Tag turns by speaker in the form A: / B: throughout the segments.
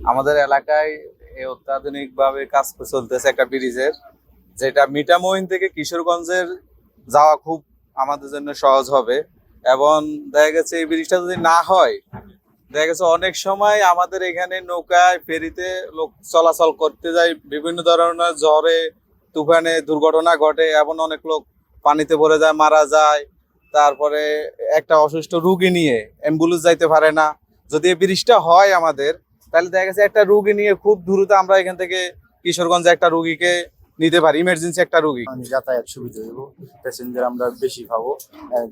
A: আমাদের এলাকায় অত্যাধুনিক ভাবে কাজ চলতেছে একটা ব্রিজের, যেটা মিঠামইন থেকে কিশোরগঞ্জের যাওয়া খুব আমাদের জন্য সহজ হবে। এবং দেখা গেছে এই ব্রিজটা যদি না হয়, দেখা গেছে অনেক সময় আমাদের এখানে নৌকায় ফেরিতে লোক চলাচল করতে যায়, বিভিন্ন ধরনের ঝড়ে তুফানে দুর্ঘটনা ঘটে এবং অনেক লোক পানিতে পড়ে যায়, মারা যায়। তারপরে একটা অসুস্থ রুগী নিয়ে অ্যাম্বুলেন্স যাইতে পারে না। যদি এই ব্রিজটা হয় আমাদের, তাহলে দেখা গেছে একটা রুগী নিয়ে খুব দ্রুত আমরা এখান থেকে কিশোরগঞ্জে একটা রুগীকে নিতে পারি, ইমার্জেন্সি একটা রুগী।
B: যাতায়াত সুবিধা হইব, প্যাসেঞ্জার আমরা বেশি পাবো,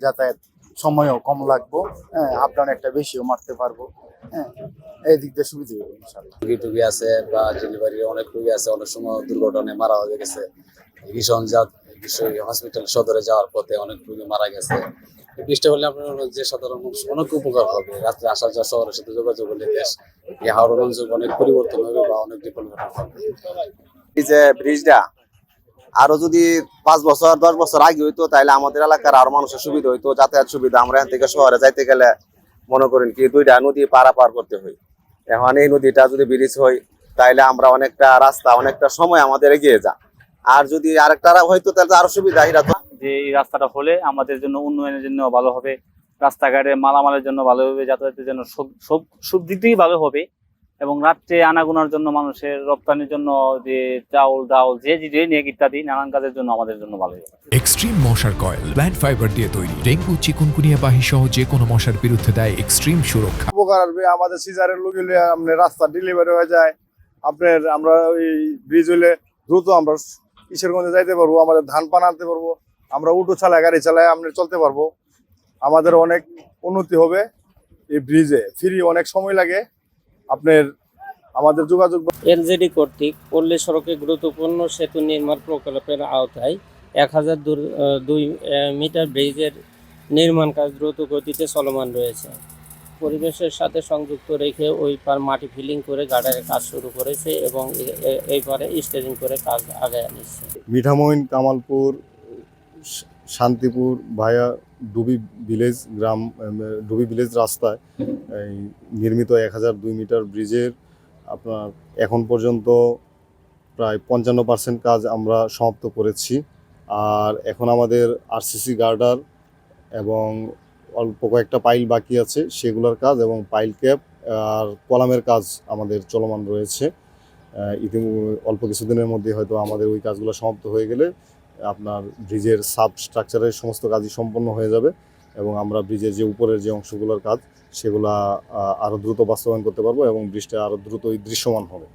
B: যাতায়াত সময়ও কম লাগবো, আপ ডাউন একটা বেশিও মারতে পারবো। এই দিক দিয়ে সুবিধা হইব ইনশাল্লাহ।
C: রুগী টুগী আছে বা ডেলিভারি অনেক রুগী আছে, অনেক সময় দুর্ঘটনায় মারা হয়ে গেছে। হসপিটাল সদরে যাওয়ার পথে অনেক রুগী মারা গেছে। বৃষ্টি হলে আপনার যে সাধারণ মানুষ অনেক উপকার হবে। রাত্রে আসা যাওয়া শহরের সাথে যোগাযোগ হলে দেশ এই হাওড়া অঞ্চল অনেক পরিবর্তন হবে বা অনেক ডেভেলপমেন্ট হবে।
D: এই যে ব্রিজটা আরো যদি 5 বছর 10 বছর আগে হইতো, তাহলে আমাদের এলাকার আরো মানুষের সুবিধা হইতো, যাতায়াত সুবিধা। আমরা এখান থেকে শহরে যাইতে গেলে মনে করেন কি 2টা নদী পারাপার করতে হয়। এখন এই নদীটা যদি ব্রিজ হয়, তাহলে আমরা অনেকটা রাস্তা, অনেকটা সময় আমাদের এগিয়ে যা। আর যদি আরেকটা হয়তো তাহলে আরো সুবিধা। এরা তো
E: যে এই রাস্তাটা হলে আমাদের জন্য উন্নয়নের জন্য ভালো হবে, রাস্তাঘাটে মালামালের জন্য ভালো হবে, যাতায়াতের জন্য সব দিক থেকেই ভালো হবে। এবং রাত্রে আনাগোনার জন্য, মানুষের রপ্তানির জন্য, যে চাউল ডাউল যে নেক ইত্যাদি নানান কাজের জন্য আমাদের জন্য ভালো হবে।
F: এক্সট্রিম মশার কয়েল প্ল্যান্ট ফাইবার দিয়ে তৈরি, ডেঙ্গু চিকুনগুনিয়া বাহি সহ যে কোনো মশার বিরুদ্ধে দেয় এক্সট্রিম সুরক্ষা।
B: উপকার আসবে আমাদের সিজারের লোক হলে আপনার রাস্তা ডেলিভারি হয়ে যায়। আপনার আমরা ওই ব্রিজ হলে দ্রুত আমরা কিশোরগঞ্জে যাইতে পারবো, আমাদের ধান পান আনতে পারবো, আমরা উটো চালায় গাড়ি চালায় আমরা চলতে পারবো। আমাদের অনেক উন্নতি হবে এই ব্রিজে। ফ্রি অনেক সময় লাগে আপনার আমাদের যোগাযোগ।
G: এলজেডি কর্তৃক পল্লী সড়কে গুরুত্বপূর্ণ সেতু নির্মাণ প্রকল্পের আওতায় 1002 মিটার ব্রিজের নির্মাণ কাজ দ্রুত গতিতে চলমান রয়েছে। পরিবেশের সাথে সংযুক্ত রেখে ওই পার মাটি ফিলিং করে গার্ডারের কাজ শুরু করেছে এবং এই পারে স্টেরিং করে কাজ আগায় নিচ্ছে।
B: মিঠামইন, কামালপুর, শান্তিপুর ভায়া ডুবি ভিলেজ রাস্তায় এই নির্মিত 1002 মিটার ব্রিজের আপনার এখন পর্যন্ত প্রায় 55% কাজ আমরা সমাপ্ত করেছি। আর এখন আমাদের আরসিসি গার্ডার এবং অল্প কয়েকটা পাইল বাকি আছে, সেগুলোর কাজ এবং পাইল ক্যাপ আর কলামের কাজ আমাদের চলমান রয়েছে। অল্প কিছুদিনের মধ্যে হয়তো আমাদের ওই কাজগুলো সমাপ্ত হয়ে গেলে আপনার ব্রিজের সাবস্ট্রাকচারের সমস্ত কাজই সম্পন্ন হয়ে যাবে এবং আমরা ব্রিজের যে উপরের যে অংশগুলোর কাজ সেগুলা আরও দ্রুত বাস্তবায়ন করতে পারবো এবং ব্রিজটা আরও দ্রুতই দৃশ্যমান হবে।